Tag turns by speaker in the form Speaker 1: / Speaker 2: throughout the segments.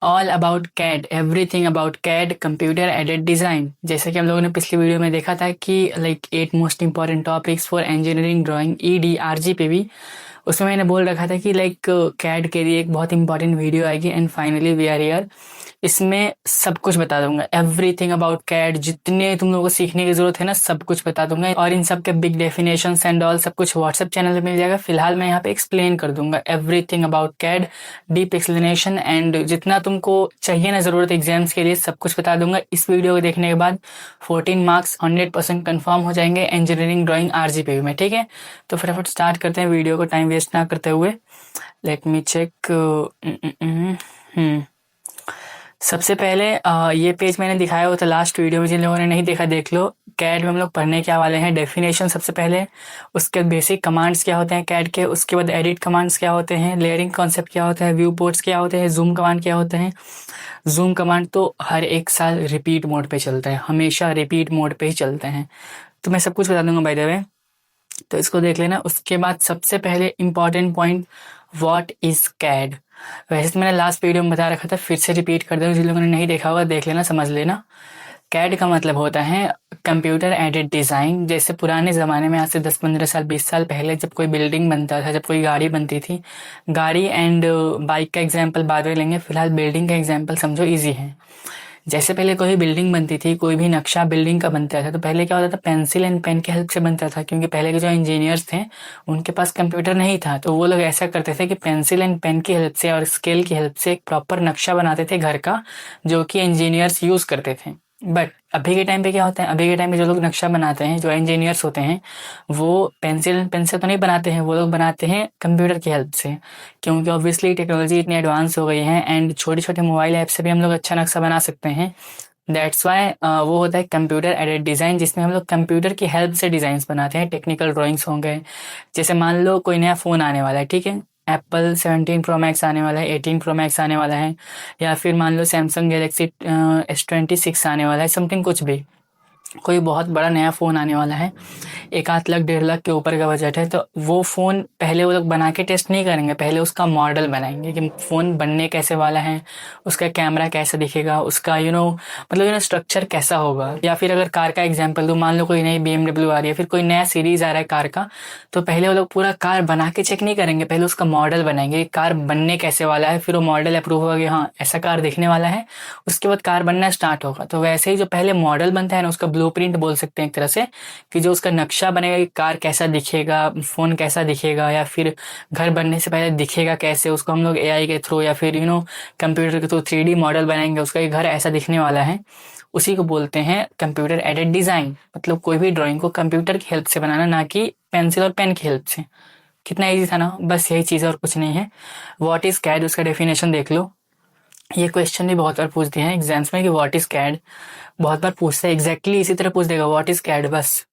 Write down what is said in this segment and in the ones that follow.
Speaker 1: All about CAD, everything about CAD, computer aided design. जैसे कि हम लोगों ने पिछली वीडियो में देखा था कि like 8 most important topics for engineering drawing EDRGPV, उसमें मैंने बोल रखा था कि लाइक कैड के लिए एक बहुत इंपॉर्टेंट वीडियो आएगी and finally we are here. इसमें सब कुछ बता दूंगा, एवरीथिंग अबाउट कैड, जितने तुम लोगों को सीखने की जरूरत है ना सब कुछ बता दूंगा, और इन सब के बिग डेफिनेशंस एंड ऑल सब कुछ व्हाट्सएप चैनल पे मिल जाएगा। फिलहाल मैं यहाँ पे एक्सप्लेन कर दूंगा everything about CAD, deep explanation and जितना तुमको चाहिए ना जरूरत एग्जाम्स के लिए सब कुछ बता दूंगा। इस वीडियो को देखने के बाद 14 मार्क्स 100% कन्फर्म हो जाएंगे इंजीनियरिंग ड्राइंग RGPV में। ठीक है, तो फटाफट स्टार्ट करते हैं वीडियो को टाइम वेस्ट ना करते हुए। Let me check. सबसे पहले ये पेज मैंने दिखाया हुआ था लास्ट वीडियो में, जिन लोगों ने नहीं देखा देख लो। कैड में हम लोग पढ़ने क्या वाले हैं, डेफिनेशन सबसे पहले, उसके बाद बेसिक कमांड्स क्या होते हैं कैड के, उसके बाद एडिट कमांड्स क्या होते हैं, लेयरिंग कॉन्सेप्ट क्या होता है, व्यू पोर्ट्स क्या होते हैं, जूम कमांड क्या होते हैं। जूम कमांड तो हर एक साल रिपीट मोड पे चलता है, हमेशा रिपीट मोड पे ही चलते हैं, तो मैं सब कुछ बता दूंगा बाय द वे, तो इसको देख लेना। उसके बाद सबसे पहले important point, what is CAD. वैसे तो मैंने लास्ट वीडियो में बता रखा था, फिर से रिपीट कर दूँ, जिन लोगों ने नहीं देखा होगा देख लेना, समझ लेना। कैड का मतलब होता है कंप्यूटर एडेड डिज़ाइन। जैसे पुराने ज़माने में, आज से 10-15 साल 20 साल पहले, जब कोई बिल्डिंग बनता था, जब कोई गाड़ी बनती थी, गाड़ी एंड बाइक का एग्जाम्पल बाद में लेंगे, फिलहाल बिल्डिंग का एग्जाम्पल समझो ईजी है। जैसे पहले कोई बिल्डिंग बनती थी, कोई भी नक्शा बिल्डिंग का बनता था, तो पहले क्या होता था, पेंसिल एंड पेन की हेल्प से बनता था, क्योंकि पहले के जो इंजीनियर्स थे उनके पास कंप्यूटर नहीं था, तो वो लोग ऐसा करते थे कि पेंसिल एंड पेन की हेल्प से और स्केल की हेल्प से एक प्रॉपर नक्शा बनाते थे घर का, जो कि इंजीनियर्स यूज करते थे। बट अभी के टाइम पे क्या होता है, अभी के टाइम पे जो लोग नक्शा बनाते हैं, जो इंजीनियर्स होते हैं, वो पेंसिल एंड पेन से तो नहीं बनाते हैं, वो लोग बनाते हैं कंप्यूटर की हेल्प से, क्योंकि ऑब्वियसली टेक्नोलॉजी इतनी एडवांस हो गई है एंड छोटे छोटे मोबाइल ऐप से भी हम लोग अच्छा नक्शा बना सकते हैं। दैट्स वाई वो होता है कंप्यूटर एडेड डिज़ाइन, जिसमें हम लोग कंप्यूटर की हेल्प से डिज़ाइंस बनाते हैं। टेक्निकल ड्राइंग्स होंगे, जैसे मान लो कोई नया फ़ोन आने वाला है, ठीक है, एप्पल 17 प्रो मैक्स आने वाला है, 18 प्रो मैक्स आने वाला है, या फिर मान लो सैमसंग गैलेक्सी S26 आने वाला है, समथिंग कुछ भी, कोई बहुत बड़ा नया फ़ोन आने वाला है, 1 आध लाख 1.5 लाख के ऊपर का बजट है, तो वो फ़ोन पहले वो लोग बना के टेस्ट नहीं करेंगे, पहले उसका मॉडल बनाएंगे कि फ़ोन बनने कैसे वाला है, उसका कैमरा कैसा दिखेगा, उसका मतलब स्ट्रक्चर कैसा होगा। या फिर अगर कार का एग्जांपल दूँ, मान लो कोई नई BMW आ रही है, फिर कोई नया सीरीज़ आ रहा है कार का, तो पहले वो लोग पूरा कार बना के चेक नहीं करेंगे, पहले उसका मॉडल बनाएंगे, कार बनने कैसे वाला है, फिर वो मॉडल अप्रूव होगा कि हाँ ऐसा कार दिखने वाला है, उसके बाद कार बनना स्टार्ट होगा। तो वैसे ही जो पहले मॉडल बनता है ना, उसका ब्लूप्रिंट बोल सकते हैं एक तरह से, कि जो उसका नक्शा बनेगा कि कार कैसा दिखेगा, फ़ोन कैसा दिखेगा, या फिर घर बनने से पहले दिखेगा कैसे, उसको हम लोग AI के थ्रू या फिर कंप्यूटर के थ्रू 3D मॉडल बनाएंगे उसका, कि घर ऐसा दिखने वाला है, उसी को बोलते हैं कंप्यूटर एडेड डिज़ाइन। मतलब कोई भी ड्राइंग को कंप्यूटर की हेल्प से बनाना, ना कि पेंसिल और पेन की हेल्प से। कितना ईजी था ना, बस यही चीज़ और कुछ नहीं है। व्हाट इज़ कैड, उसका डेफिनेशन देख लो। ये क्वेश्चन भी बहुत बार पूछ दिए हैं एग्जाम्स में कि व्हाट इज कैड, बहुत बार पूछता है, एग्जैक्टली इसी तरह पूछ देगा व्हाट इज कैड बस।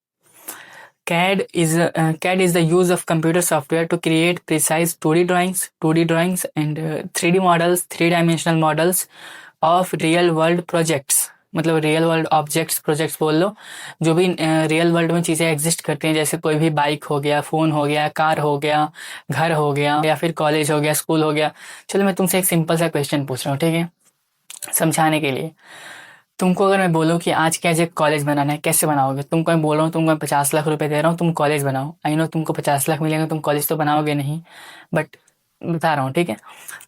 Speaker 1: CAD is the use of computer software to create precise 2D drawings, 2D drawings and 3D models, 3 dimensional models of real world projects। मतलब रियल वर्ल्ड ऑब्जेक्ट्स, प्रोजेक्ट्स बोल लो, जो भी real world में चीज़ें exist करती हैं, जैसे कोई भी बाइक हो गया, फ़ोन हो गया, कार हो गया, घर हो गया, या फिर कॉलेज हो गया, स्कूल हो गया। चलो मैं तुमसे एक सिंपल सा क्वेश्चन पूछ रहा हूँ, ठीक है, समझाने के लिए। तुमको अगर मैं बोलूँ कि आज क्या एक कॉलेज बनाना है, कैसे बनाओगे? तुमको मैं बोल रहा हूँ, तुमको मैं 50 लाख रुपए दे रहा हूँ, तुम कॉलेज बनाओ। आई नो तुमको 50 लाख मिलेंगे, तुम कॉलेज तो बनाओगे नहीं, बट बता रहा हूँ, ठीक है।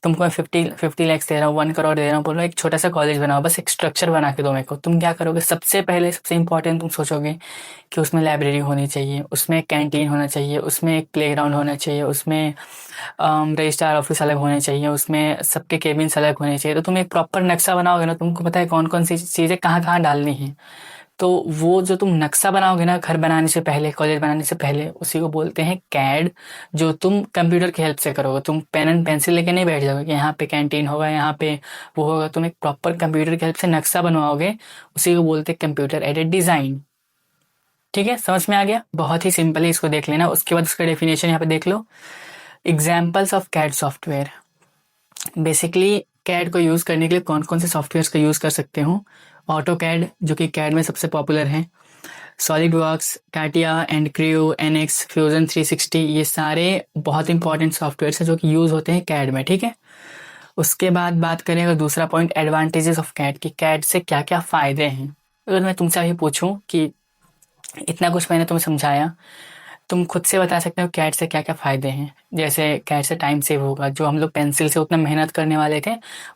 Speaker 1: तुमको मैं 50 लैक्स दे रहा हूँ, 1 करोड़ दे रहा हूँ, बोल रहा हूँ एक छोटा सा कॉलेज बनाओ, बस एक स्ट्रक्चर बना के दो मेरे को। तुम क्या करोगे? सबसे पहले सबसे इंपॉर्टेंट तुम सोचोगे कि उसमें लाइब्रेरी होनी चाहिए, उसमें एक कैंटीन होना चाहिए, उसमें एक प्लेग्राउंड होना चाहिए, उसमें रजिस्ट्रार ऑफिस अलग होने चाहिए, उसमें सबके केबिन्स अलग होने चाहिए। तो तुम एक प्रॉपर नक्शा बनाओगे ना, तुमको पता है कौन कौन सी चीज़ें कहाँ कहाँ डालनी है। तो वो जो तुम नक्शा बनाओगे ना, घर बनाने से पहले, कॉलेज बनाने से पहले, उसी को बोलते हैं कैड, जो तुम कंप्यूटर की हेल्प से करोगे। तुम पेन एंड पेंसिल लेके नहीं बैठ जाओगे कि यहाँ पे कैंटीन होगा, यहाँ पे वो होगा। तुम एक प्रॉपर कंप्यूटर की हेल्प से नक्शा बनवाओगे, उसी को बोलते हैं कंप्यूटर एडेड डिज़ाइन। ठीक है, समझ में आ गया? बहुत ही सिंपल है, इसको देख लेना। उसके बाद उसका डेफिनेशन यहाँ पे देख लो। Examples of CAD software. Basically CAD को यूज़ करने के लिए कौन कौन से सॉफ्टवेयर्स का यूज़ कर सकते हो? ऑटो कैड, जो कि कैड में सबसे पॉपुलर है। SolidWorks, CATIA and Creo, NX, Fusion 360, ये सारे बहुत इंपॉर्टेंट सॉफ्टवेयर्स हैं जो कि यूज़ होते हैं कैड में, ठीक है। उसके बाद बात करें अगर दूसरा पॉइंट एडवांटेजेस ऑफ कैड कि कैड से क्या क्या फ़ायदे हैं। अगर मैं तुमसे अभी पूछूं कि इतना कुछ मैंने तुम्हें समझाया, तुम खुद से बता सकते हो कैड से क्या क्या फ़ायदे हैं। जैसे कैड से टाइम सेव होगा, जो हम लोग पेंसिल से उतना मेहनत करने वाले थे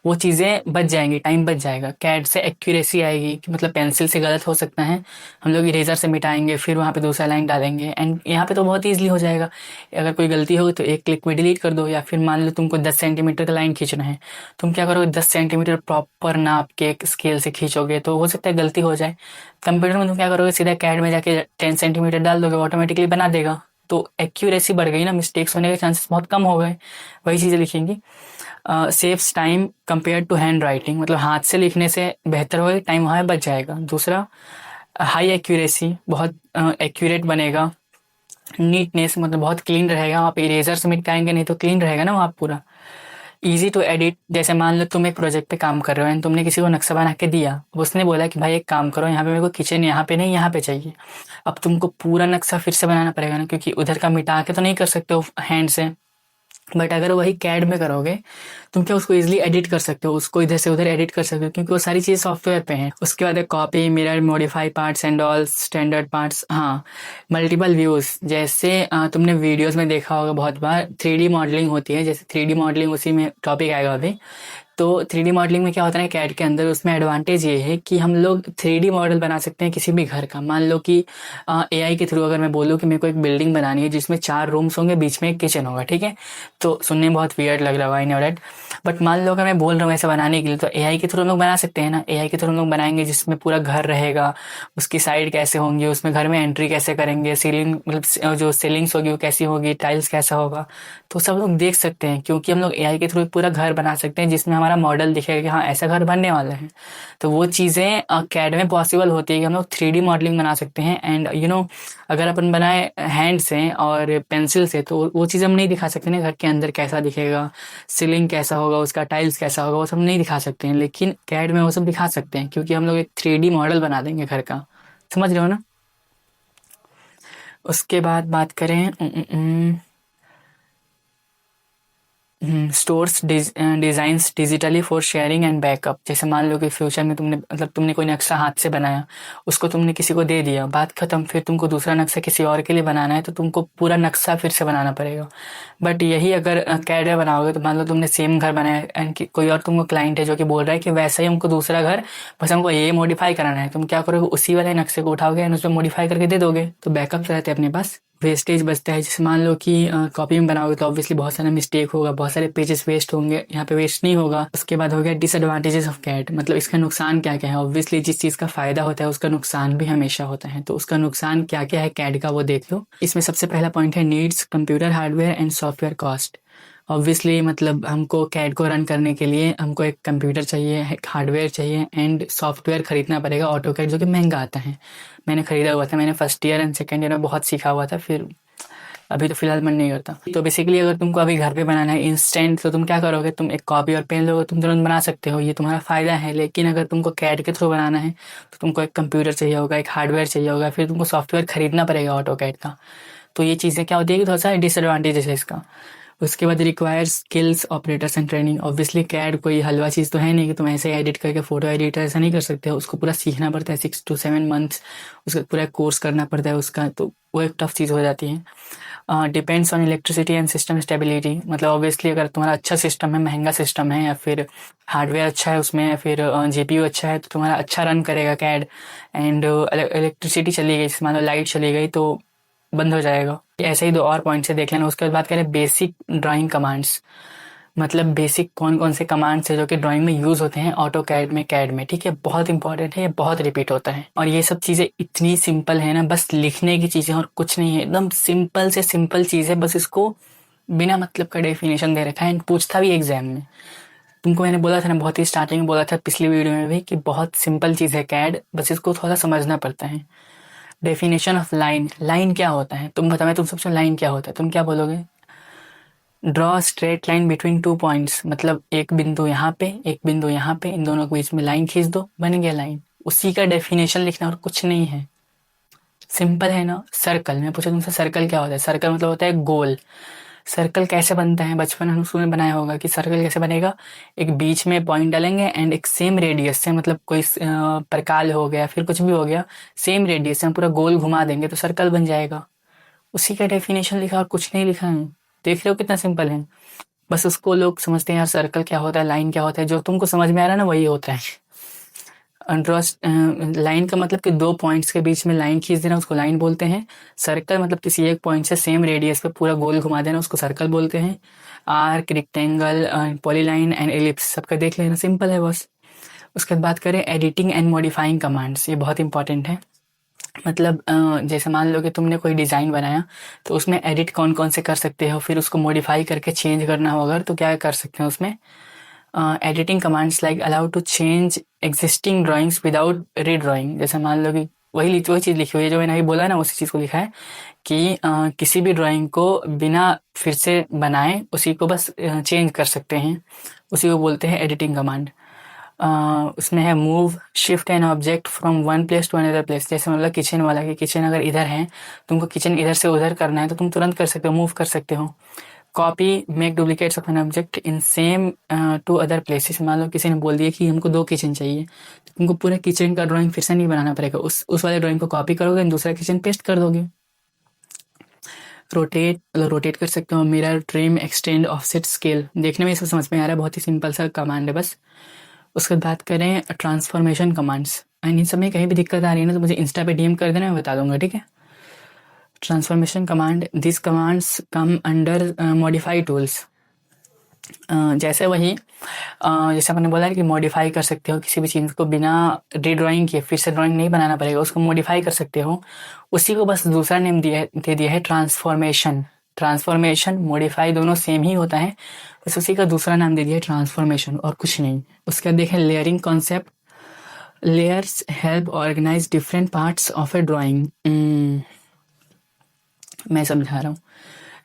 Speaker 1: वो चीज़ें बच जाएंगी, टाइम बच जाएगा। कैड से एक्यूरेसी आएगी कि मतलब पेंसिल से गलत हो सकता है, हम लोग इरेजर से मिटाएंगे फिर वहाँ पे दूसरा लाइन डालेंगे, एंड यहाँ पे तो बहुत ईजिली हो जाएगा। अगर कोई गलती होगी तो एक क्लिक में डिलीट कर दो। या फिर मान लो तुमको 10 सेंटीमीटर का लाइन खींचना है, तुम क्या करोगे 10 सेंटीमीटर प्रॉपर नाप के एक स्केल से खींचोगे तो हो सकता है गलती हो जाए। कंप्यूटर में तुम क्या करोगे, सीधा कैड में जाके 10 सेंटीमीटर डाल दोगे, ऑटोमेटिकली बना देगा। तो एक्यूरेसी बढ़ गई ना, मिस्टेक्स होने के चांसेस बहुत कम हो गए। वही चीज़ें लिखेंगी। Saves time compare to hand writing, मतलब हाथ से लिखने से बेहतर होगा, टाइम वहाँ बच जाएगा। दूसरा हाई एक्यूरेसी, बहुत एक्यूरेट बनेगा। नीटनेस, मतलब बहुत क्लीन रहेगा, आप इरेजर से मिटाएंगे नहीं तो क्लीन रहेगा ना वहाँ पूरा। इजी टू एडिट, जैसे मान लो तुम एक प्रोजेक्ट पे काम कर रहे हो एंड तुमने किसी को नक्शा बना के दिया, उसने बोला कि भाई एक काम करो, यहाँ पे मेरे को किचन यहाँ पे नहीं यहाँ पे चाहिए। अब तुमको पूरा नक्शा फिर से बनाना पड़ेगा ना, क्योंकि उधर का मिटा के तो नहीं कर सकते हो हैंड से। बट अगर वही कैड में करोगे, तुम क्या उसको इजीली एडिट कर सकते हो, उसको इधर से उधर एडिट कर सकते हो, क्योंकि वो सारी चीज़ सॉफ्टवेयर पे हैं। उसके बाद copy, mirror, modify parts and all standard parts. हाँ, मल्टीपल व्यूज़, जैसे तुमने वीडियोस में देखा होगा बहुत बार 3D मॉडलिंग होती है, जैसे 3D मॉडलिंग उसी में टॉपिक आएगा अभी। तो 3D मॉडलिंग में क्या होता है कैड के अंदर, उसमें एडवांटेज ये है कि हम लोग 3D मॉडल बना सकते हैं किसी भी घर का। मान लो कि एआई के थ्रू अगर मैं बोलूँ कि मेरे को एक बिल्डिंग बनानी है जिसमें 4 रूम्स होंगे, बीच में एक किचन होगा, ठीक है, तो सुनने में बहुत वियर्ड लग रहा होगा, आई नो दैट। बट मान लो अगर मैं बोल रहा हूँ ऐसा बनाने के लिए, तो एआई के थ्रू हम लोग बना सकते हैं ना। एआई के थ्रू हम लोग बनाएंगे जिसमें पूरा घर रहेगा, उसकी साइड कैसे होंगी, उसमें घर में एंट्री कैसे करेंगे, सीलिंग मतलब जो सीलिंग्स होगी वो कैसी होगी, टाइल्स कैसा होगा, तो सब लोग देख सकते हैं। क्योंकि हम लोग एआई के थ्रू एक पूरा घर बना सकते हैं जिसमें हमारा मॉडल दिखेगा कि हाँ ऐसा घर बनने वाला है। तो वो चीज़ें कैड में पॉसिबल होती है कि हम लोग 3D मॉडलिंग बना सकते हैं। एंड अगर अपन बनाए हैंड से और पेंसिल से तो वो चीज़ हम नहीं दिखा सकते ना, घर के अंदर कैसा दिखेगा, सीलिंग कैसा होगा, उसका टाइल्स कैसा होगा, वो सब नहीं दिखा सकते हैं। लेकिन कैड में वो सब दिखा सकते हैं, क्योंकि हम लोग एक 3D मॉडल बना देंगे घर का। समझ रहे हो ना। उसके बाद बात करें stores designs digitally for sharing and backup. जैसे मान लो कि फ्यूचर में तुमने मतलब तुमने कोई नक्शा हाथ से बनाया, उसको तुमने किसी को दे दिया, बात खत्म, फिर तुमको दूसरा नक्शा किसी और के लिए बनाना है तो तुमको पूरा नक्शा फिर से बनाना पड़ेगा। बट यही अगर कैड में बनाओगे तो मान लो तुमने सेम घर बनाया एंड कोई और तुमको क्लाइंट है जो कि बोल रहा है कि वैसा ही हमको दूसरा घर, बस हमको ये मॉडिफाई कराना है, तुम क्या करोगे उसी वाले नक्शे को उठाओगे एंड उसमें मॉडिफाई करके दे दोगे, तो बैकअप रहते हैं अपने पास। वेस्टेज बचता है, जैसे मान लो कि कॉपी में बनाओगे तो ऑब्वियसली बहुत सारा मिस्टेक होगा, बहुत सारे पेजेस वेस्ट होंगे, यहाँ पे वेस्ट नहीं होगा। उसके बाद हो गया डिसएडवांटेजेस ऑफ कैड, मतलब इसका नुकसान क्या क्या है। ऑब्वियसली जिस चीज़ का फायदा होता है उसका नुकसान भी हमेशा होता है, तो उसका नुकसान क्या क्या है कैड का वो देख लो। इसमें सबसे पहला पॉइंट है needs, computer hardware and software cost. Obviously मतलब हमको कैड को रन करने के लिए हमको एक कंप्यूटर चाहिए, एक हार्डवेयर चाहिए एंड सॉफ्टवेयर खरीदना पड़ेगा, ऑटो कैड, जो कि महंगा आता है। मैंने खरीदा हुआ था, मैंने first year and second year में बहुत सीखा हुआ था, फिर अभी तो फिलहाल मन नहीं करता। तो बेसिकली अगर तुमको अभी घर पे बनाना है इंस्टेंट, तो तुम क्या करोगे, तुम एक कॉपी और पेन लोगे, तुम तुरंत बना सकते हो, ये तुम्हारा फायदा है। लेकिन अगर तुमको कैड के थ्रू बनाना है तो तुमको एक कंप्यूटर चाहिए होगा, एक हार्डवेयर चाहिए होगा, फिर तुमको सॉफ्टवेयर खरीदना पड़ेगा ऑटो कैड का। तो ये चीज़ें क्या होती है कि थोड़ा सा डिसएडवांटेजेस है इसका। उसके बाद require skills, operators and training. Obviously CAD कोई हलवा चीज़ तो है नहीं कि तुम ऐसे एडिट करके फोटो एडिटर ऐसा नहीं कर सकते हो, उसको पूरा सीखना पड़ता है 6 to 7 months, उसका पूरा कोर्स करना पड़ता है उसका, तो वो एक टफ चीज़ हो जाती है। Depends on electricity and system stability, मतलब ऑब्वियसली अगर तुम्हारा अच्छा सिस्टम है, महंगा सिस्टम है, या फिर हार्डवेयर अच्छा है उसमें, या फिर जीपीयू अच्छा है, तो तुम्हारा अच्छा रन करेगा कैड। एंड इलेक्ट्रिसिटी चली गई, जैसे मान लो लाइट चली गई तो बंद हो जाएगा। ऐसे ही दो और पॉइंट से देख लेना। उसके बाद बात करें बेसिक ड्राइंग कमांड्स, मतलब बेसिक कौन कौन से कमांड्स है जो कि ड्राइंग में यूज़ होते हैं ऑटो कैड में, कैड में, ठीक है, बहुत इंपॉर्टेंट है, ये बहुत रिपीट होता है। और ये सब चीज़ें इतनी सिंपल है ना, बस लिखने की चीज़ें और कुछ नहीं है, एकदम सिंपल से सिंपल चीज़ है, बस इसको बिना मतलब का डेफिनेशन दे रखा है एंड पूछता भी एग्जाम में। तुमको मैंने बोला था ना, बहुत ही स्टार्टिंग में बोला था पिछली वीडियो में भी, कि बहुत सिंपल चीज़ है कैड, बस इसको थोड़ा समझना पड़ता है। डेफिनेशन ऑफ लाइन, लाइन क्या होता है तुम बताओ, मैं तुम सबसे लाइन क्या होता है, तुम क्या बोलोगे। Draw straight line between 2 points, मतलब एक बिंदु यहाँ पे, एक बिंदु यहाँ पे, इन दोनों के बीच में लाइन खींच दो, बन गया लाइन। उसी का डेफिनेशन लिखना और कुछ नहीं है, सिंपल है ना। सर्कल, मैं पूछा तुमसे सर्कल क्या होता है, सर्कल मतलब होता है गोल। सर्कल कैसे बनता है, बचपन में स्कूल में बनाया होगा कि सर्कल कैसे बनेगा। एक बीच में पॉइंट डालेंगे एंड एक सेम रेडियस से, मतलब कोई प्रकाल हो गया फिर कुछ भी हो गया, सेम रेडियस से हम पूरा गोल घुमा देंगे तो सर्कल बन जाएगा। उसी का डेफिनेशन लिखा और कुछ नहीं लिखा है। देख रहे हो कितना सिंपल है। बस उसको लोग समझते हैं यार सर्कल क्या होता है, लाइन क्या होता है, जो तुमको समझ में आ रहा है ना वही होता है। लाइन का मतलब कि दो पॉइंट्स के बीच में लाइन खींच देना उसको लाइन बोलते हैं। सर्कल मतलब किसी एक पॉइंट से सेम रेडियस पे पूरा गोल घुमा देना उसको सर्कल बोलते हैं। Arc, rectangle, polyline and ellipse सबका देख लेना, सिंपल है बस। उसके बाद बात करें एडिटिंग एंड मॉडिफाइंग कमांड्स, ये बहुत इंपॉर्टेंट है। मतलब जैसे मान लो कि तुमने कोई डिज़ाइन बनाया तो उसमें एडिट कौन कौन से कर सकते हो, फिर उसको मॉडिफाई करके चेंज करना हो अगर तो क्या कर सकते हैं उसमें। Editing commands like allow to change existing drawings without redrawing. जैसे मान लो कि वही चीज़ लिखी हुई है जो मैंने अभी बोला ना, उसी चीज़ को लिखा है कि किसी भी ड्राइंग को बिना फिर से बनाए उसी को बस चेंज कर सकते हैं, उसी को बोलते हैं एडिटिंग कमांड। उसमें है move shift an object from one place to another place. जैसे मतलब किचन वाला कि किचन अगर इधर है, तुमको किचन इधर से उधर करना है तो तुम तुरंत कर सकते हो, मूव कर सकते हो। Copy make duplicates of an object in same to other places. मान लो किसी ने बोल दिया कि हमको 2 किचन चाहिए, तो तुमको पूरा किचन का ड्राइंग फिर से नहीं बनाना पड़ेगा, उस वाले ड्राइंग को कॉपी करोगे, दूसरा किचन पेस्ट कर दोगे। रोटेट, मतलब रोटेट कर सकते हो। Mirror, trim, extend, offset, scale, देखने में ये सब समझ में आ रहा है, बहुत ही सिंपल सा कमांड है बस। उसके बाद बात करें ट्रांसफॉर्मेशन कमांड्स। एंड इन सब में कहीं भी दिक्कत आ रही है ना तो मुझे इंस्टा पे डीएम कर देना, मैं बता दूंगा, ठीक है। Transformation command, this commands come under modify tools. जैसे वही जैसे आपने बोला है कि मॉडिफाई कर सकते हो किसी भी चीज़ को बिना रीड्राइंग किए, फिर से ड्राइंग नहीं बनाना पड़ेगा, उसको मॉडिफाई कर सकते हो। उसी को बस दूसरा नेम दे दिया है ट्रांसफॉर्मेशन। ट्रांसफॉर्मेशन मॉडिफाई दोनों सेम ही होता है, बस उसी का दूसरा नाम दे दिया है ट्रांसफॉर्मेशन और कुछ नहीं। उसके बाद देखें layering concept. Layers help organize different parts of a drawing. मैं समझा रहा हूँ।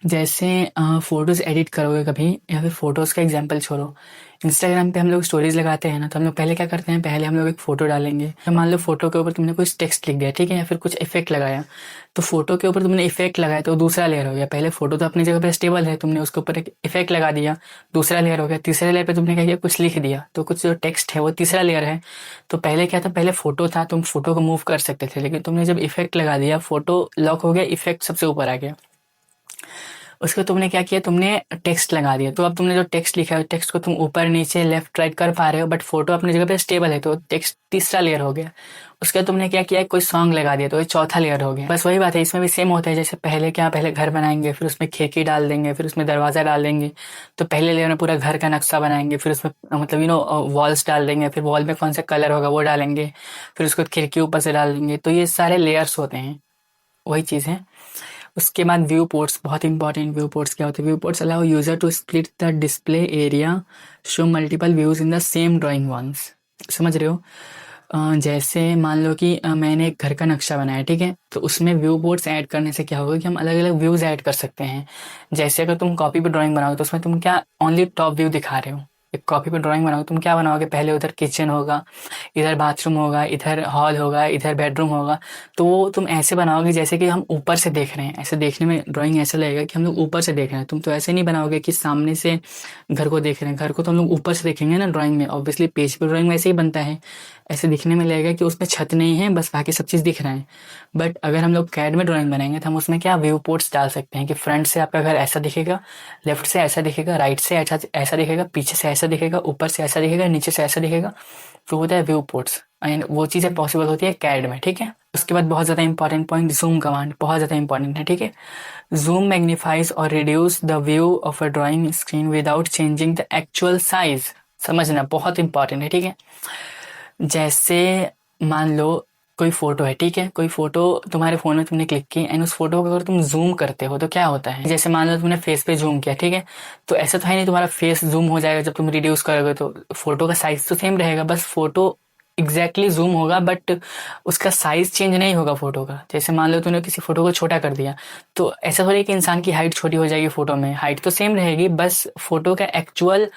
Speaker 1: जैसे फ़ोटोज़ एडिट करोगे कभी, या फिर फ़ोटोज़ का एग्जांपल छोड़ो, इंस्टाग्राम पे हम लोग स्टोरीज़ लगाते हैं ना, तो हम लोग पहले क्या करते हैं, पहले हम लोग एक फ़ोटो डालेंगे। तो मान लो फ़ोटो के ऊपर तुमने कुछ टेक्स्ट लिख दिया, ठीक है, या फिर कुछ इफ़ेक्ट लगाया। तो फ़ोटो के ऊपर तुमने इफ़ेक्ट लगाया तो दूसरा लेयर हो गया। पहले फ़ोटो तो अपनी जगह पे स्टेबल है, तुमने उसके ऊपर एक इफ़ेक्ट लगा दिया, दूसरा लेयर हो गया। तीसरे लेयर पे तुमने क्या किया, कुछ लिख दिया, तो कुछ जो टेक्स्ट है वो तीसरा लेयर है। तो पहले क्या था, पहले फ़ोटो था, तुम फ़ोटो को मूव कर सकते थे, लेकिन तुमने जब इफ़ेक्ट लगा दिया, फ़ोटो लॉक हो गया, इफ़ेक्ट सबसे ऊपर आ गया। उसको तुमने क्या किया, तुमने टेक्स्ट लगा दिया, तो अब तुमने जो टेक्स्ट लिखा है टेक्स्ट को तुम ऊपर नीचे लेफ्ट राइट कर पा रहे हो, बट फोटो अपनी जगह पे स्टेबल है, तो टेक्स्ट तीसरा लेयर हो गया। उसके बाद तुमने क्या किया, कोई सॉन्ग लगा दिया, तो ये चौथा लेयर हो गया। बस वही बात है, इसमें भी सेम होता है। जैसे पहले क्या, पहले घर बनाएंगे, फिर उसमें खिड़की डाल देंगे, फिर उसमें दरवाजा डाल देंगे, तो पहले लेयर में पूरा घर का नक्शा बनाएंगे, फिर उसमें मतलब वॉल्स डाल देंगे, फिर वॉल में कौन सा कलर होगा वो डालेंगे, फिर उसको खिड़की ऊपर से डाल देंगे, तो ये सारे लेयर्स होते हैं, वही चीज़ है। उसके बाद व्यू पोर्ट्स, बहुत इंपॉर्टेंट। व्यू पोर्ट्स क्या होते हैं, view ports allow user to split the display area, show multiple views in the same drawing once. समझ रहे हो। जैसे मान लो कि मैंने एक घर का नक्शा बनाया, ठीक है, तो उसमें व्यू पोर्ट्स ऐड करने से क्या होगा कि हम अलग अलग व्यूज ऐड कर सकते हैं। जैसे अगर तुम कॉपी पे ड्राइंग बनाओगे तो उसमें तुम क्या ओनली टॉप व्यू दिखा रहे हो। एक कॉपी पे ड्राइंग बनाओगे तुम क्या बनाओगे, पहले उधर किचन होगा, इधर बाथरूम होगा, इधर हॉल होगा, इधर बेडरूम होगा। तो वो तुम ऐसे बनाओगे जैसे कि हम ऊपर से देख रहे हैं, ऐसे देखने में ड्राइंग ऐसा लगेगा कि हम लोग ऊपर से देख रहे हैं। तुम तो ऐसे नहीं बनाओगे कि सामने से घर को देख रहे हैं, घर को तो हम लोग ऊपर से देखेंगे ना ड्राइंग में, ऑब्वियसली पेज पे ड्राइंग वैसे ही बनता है। ऐसे दिखने में लगेगा कि उसमें छत नहीं है, बस बाकी सब चीज़ दिख रहा है। बट अगर हम लोग कैड में ड्राइंग बनाएंगे तो हम उसमें क्या व्यू पोर्ट्स डाल सकते हैं कि फ्रंट से आपका घर ऐसा दिखेगा, लेफ्ट से ऐसा दिखेगा, राइट से ऐसा ऐसा दिखेगा, पीछे से ऐसा दिखेगा, ऊपर से ऐसा दिखेगा, नीचे से ऐसा दिखेगा। तो होता है व्यू पोर्ट्स, एंड वो चीज़ें पॉसिबल होती है कैड में, ठीक है। उसके बाद बहुत ज़्यादा इंपॉर्टेंट पॉइंट, जूम कमांड, बहुत ज़्यादा इंपॉर्टेंट है, ठीक है। जूम मैग्नीफाइज और reduce the view of a drawing screen without changing the actual size. समझना बहुत इंपॉर्टेंट है, ठीक है। जैसे मान लो कोई फोटो है, ठीक है, कोई फोटो तुम्हारे फोन में तुमने क्लिक की, एंड उस फोटो को अगर तुम जूम करते हो तो क्या होता है, जैसे मान लो तुमने फेस पे जूम किया, ठीक है, तो ऐसा तो है नहीं तुम्हारा फेस जूम हो जाएगा जब तुम रिड्यूस करोगे, तो फोटो का साइज तो सेम रहेगा, बस फोटो एग्जैक्टली जूम होगा, बट उसका साइज चेंज नहीं होगा फोटो का। जैसे मान लो तूने किसी फोटो को छोटा कर दिया, तो ऐसा थोड़ी कि इंसान की हाइट छोटी हो जाएगी, फोटो में हाइट तो सेम रहेगी, बस फोटो का एक्चुअल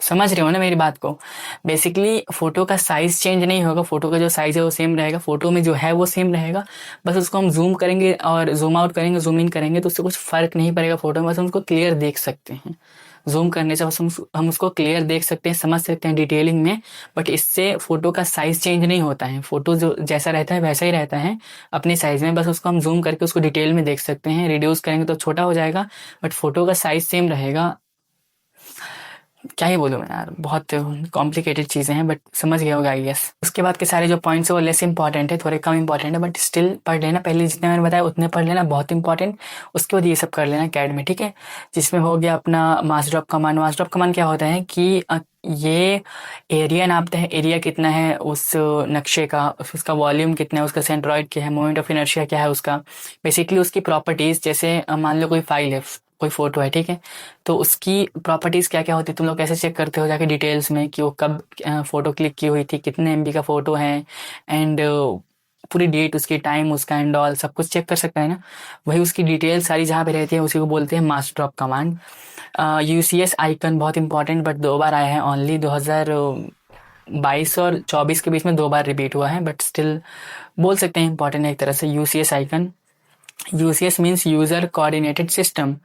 Speaker 1: समझ रहे हो ना मेरी बात को? बेसिकली फोटो का साइज चेंज नहीं होगा, फोटो का जो साइज है वो सेम रहेगा, फोटो में जो है वो सेम रहेगा, बस उसको हम जूम करेंगे और जूम आउट करेंगे, जूम इन करेंगे तो उससे कुछ फर्क नहीं पड़ेगा फोटो में, बस हम उसको क्लियर देख सकते हैं। जूम करने से बस हम उसको क्लियर देख सकते हैं, समझ सकते हैं डिटेलिंग में, बट इससे फोटो का साइज चेंज नहीं होता है, फोटो जो जैसा रहता है वैसा ही रहता है अपने साइज में, बस उसको हम जूम करके उसको डिटेल में देख सकते हैं, रिड्यूस करेंगे तो छोटा हो जाएगा, बट फोटो का साइज सेम रहेगा। क्या ही बोलूँ मैं यार, बहुत कॉम्प्लिकेटेड चीज़ें हैं, बट समझ गया होगा आई गेस। उसके बाद के सारे जो पॉइंट्स है वो लेस इंपॉर्टेंट है, थोड़े कम इंपॉर्टेंट है, बट स्टिल पढ़ लेना, पहले जितने मैंने बताया उतने पढ़ लेना, बहुत इंपॉर्टेंट। उसके बाद ये सब कर लेना कैड में, ठीक है। जिसमें हो गया अपना mass drop command. Mass drop command क्या होता है कि ये एरिया नापते हैं, एरिया कितना है उस नक्शे का, उसका वॉल्यूम कितना है, उसका सेंट्रॉइड क्या है, मोमेंट ऑफ इनर्शिया क्या है उसका, बेसिकली उसकी प्रॉपर्टीज। जैसे मान लो कोई फाइल है, कोई फोटो है, ठीक है, तो उसकी प्रॉपर्टीज क्या क्या होती है तुम लोग कैसे चेक करते हो जाके डिटेल्स में कि वो कब फोटो क्लिक की हुई थी, कितने एमबी का फोटो है, एंड पूरी डेट उसकी, टाइम उसका, एंड ऑल सब कुछ चेक कर सकता है ना। वही उसकी डिटेल सारी जहाँ पे रहती है उसी को बोलते हैं mass drop command. UCS icon बहुत इंपॉर्टेंट, बट 2 बार आया है ओनली, 2022 और 24 के बीच में 2 बार रिपीट हुआ है, बट स्टिल बोल सकते हैं इंपॉर्टेंट है एक तरह से UCS icon. UCS means user coordinated system,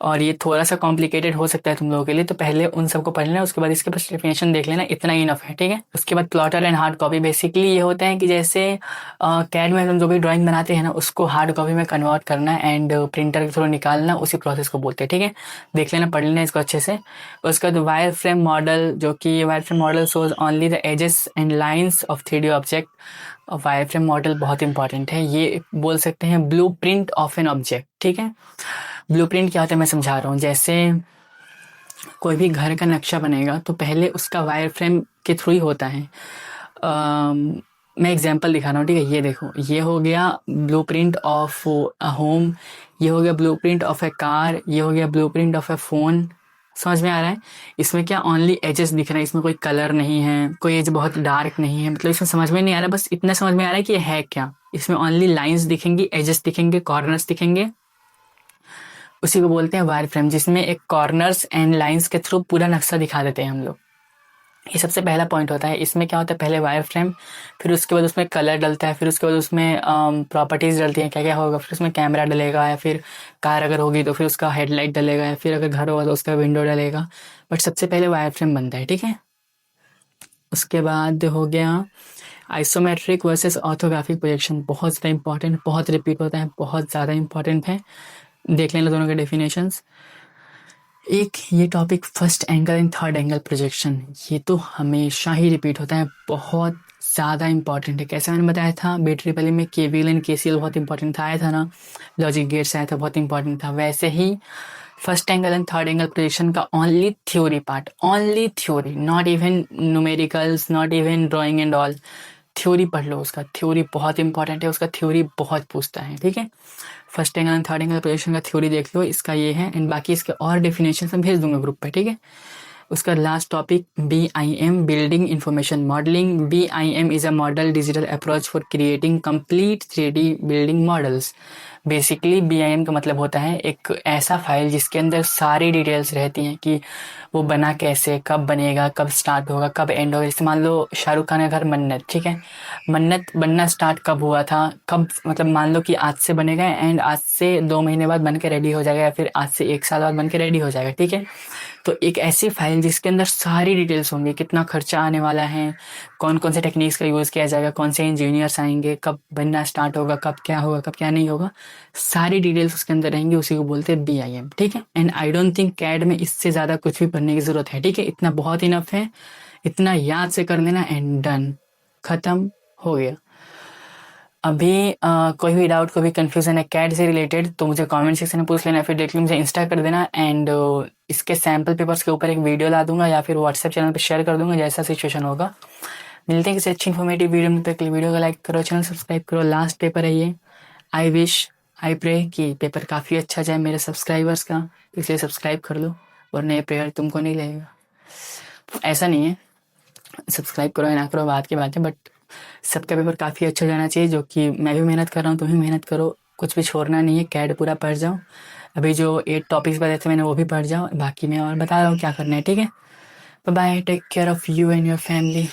Speaker 1: और ये थोड़ा सा कॉम्प्लिकेटेड हो सकता है तुम लोगों के लिए, तो पहले उन सबको पढ़ लेना, उसके बाद इसके बस डेफिनेशन देख लेना, इतना ही इनफ है, ठीक है। उसके बाद plotter and hard copy. Basically ये होता है कि जैसे कैड में हम जो भी ड्राइंग बनाते हैं ना उसको हार्ड कॉपी में कन्वर्ट करना एंड प्रिंटर के थ्रू निकालना, उसी प्रोसेस को बोलते हैं, ठीक है। देख लेना, पढ़ लेना इसको अच्छे से। उसके बाद वायर फ्रेम मॉडल, जो कि wire frame model shows only the edges and lines of 3D object. Wire frame model बहुत इंपॉर्टेंट है, ये बोल सकते हैं blueprint of an object, ठीक है। ब्लू प्रिंट क्या होता है मैं समझा रहा हूँ। जैसे कोई भी घर का नक्शा बनेगा तो पहले उसका वायर फ्रेम के थ्रू ही होता है। मैं एग्जांपल दिखा रहा हूँ, ठीक है। ये देखो, ये हो गया ब्लूप्रिंट ऑफ अ होम, ये हो गया ब्लूप्रिंट ऑफ ए कार, ये हो गया ब्लूप्रिंट ऑफ ए फोन। समझ में आ रहा है? इसमें क्या ओनली एजेस दिख रहे हैं, इसमें कोई कलर नहीं है, कोई एज बहुत डार्क नहीं है, मतलब इसमें समझ में नहीं आ रहा, बस इतना समझ में आ रहा है कि ये है क्या। इसमें ओनली लाइंस दिखेंगी, एजेस दिखेंगे, कॉर्नर्स दिखेंगे, उसी को बोलते हैं वायर फ्रेम, जिसमें एक कॉर्नर्स एंड लाइंस के थ्रू पूरा नक्शा दिखा देते हैं हम लोग। ये सबसे पहला पॉइंट होता है। इसमें क्या होता है, पहले वायर फ्रेम, फिर उसके बाद उसमें कलर डलता है, फिर उसके बाद उसमें प्रॉपर्टीज डलती हैं, क्या क्या होगा, फिर उसमें कैमरा डलेगा, या फिर कार अगर होगी तो फिर उसका हेडलाइट डलेगा, या फिर अगर घर होगा तो उसका विंडो डलेगा, बट सबसे पहले वायर फ्रेम बनता है, ठीक है। उसके बाद हो गया आइसोमेट्रिक वर्सेस ऑर्थोग्राफिक प्रोजेक्शन, बहुत ज़्यादा इंपॉर्टेंट, बहुत रिपीट होता है, बहुत ज़्यादा इंपॉर्टेंट है, देख लेना दोनों के डेफिनेशंस। एक ये topic first angle and third angle projection, ये तो हमेशा ही रिपीट होता है, बहुत ज़्यादा इंपॉर्टेंट है। कैसे मैंने बताया था बैटरी पहले में केवीएल एंड केसीएल बहुत इंपॉर्टेंट था, आया था ना, लॉजिक गेट्स आया था, बहुत इंपॉर्टेंट था। वैसे ही first angle and third angle projection का only theory part, only theory, not even numericals, not even drawing and all, theory पढ़ लो उसका, थ्योरी बहुत इंपॉर्टेंट है, उसका थ्योरी बहुत पूछता है, ठीक है। First angle and third angle projection का थ्योरी देख लो, इसका ये है, एंड बाकी इसके और डेफिनेशन मैं भेज दूंगा ग्रुप पे, ठीक है। उसका last topic BIM, building information modelling. BIM is a model digital approach for creating complete 3D building models. Basically BIM का मतलब होता है एक ऐसा फाइल जिसके अंदर सारी डिटेल्स रहती हैं कि वो बना कैसे, कब बनेगा, कब स्टार्ट होगा, कब एंड होगा। जैसे मान लो शाहरुख खान का घर मन्नत, ठीक है, मन्नत बनना स्टार्ट कब हुआ था, कब, मतलब मान लो कि आज से बनेगा एंड आज से 2 महीने बाद बन के रेडी हो जाएगा, या फिर आज से 1 साल बाद बन के रेडी हो जाएगा, ठीक है। तो एक ऐसी फाइल जिसके अंदर सारी डिटेल्स होंगी, कितना खर्चा आने वाला है, कौन कौन से टेक्निक्स का यूज़ किया जाएगा, कौन से इंजीनियर्स आएंगे, कब बनना स्टार्ट होगा, कब क्या होगा, कब क्या नहीं होगा, सारी डिटेल्स उसके अंदर रहेंगी, उसी को बोलते हैं BIM, ठीक है। And I don't think CAD में इससे ज़्यादा कुछ भी पढ़ने की ज़रूरत है, ठीक है, इतना बहुत इनफ है, इतना याद से कर लेना एंड डन, खत्म हो गया। अभी कोई भी डाउट, कोई भी कंफ्यूजन है कैड से रिलेटेड तो मुझे कमेंट सेक्शन में पूछ लेना, फिर देख लो मुझे इंस्टा कर देना, एंड इसके सैम्पल पेपर्स के ऊपर एक वीडियो ला दूंगा, या फिर व्हाट्सएप चैनल पर शेयर कर दूंगा, जैसा सिचुएशन होगा। मिलते हैं किसी अच्छी इन्फॉर्मेटिव वीडियो में, तक वीडियो को लाइक करो, चैनल सब्सक्राइब करो। लास्ट पेपर है ये, आई विश, आई प्रे कि पेपर काफ़ी अच्छा जाए मेरे सब्सक्राइबर्स का, इसलिए सब्सक्राइब कर लो, वरना ये प्रेयर तुमको नहीं लगेगा। ऐसा नहीं है, सब्सक्राइब करो या ना करो बात की बात है, बट सबका पेपर काफ़ी अच्छा जाना चाहिए, जो कि मैं भी मेहनत कर रहा हूँ, तुम भी मेहनत करो, कुछ भी छोड़ना नहीं है, कैड पूरा पढ़ जाओ। अभी जो 8 टॉपिक्स बताए थे मैंने वो भी पढ़ जाओ, बाकी मैं और बता रहा हूँ क्या करना है, ठीक है। Bye, take care of you and your family.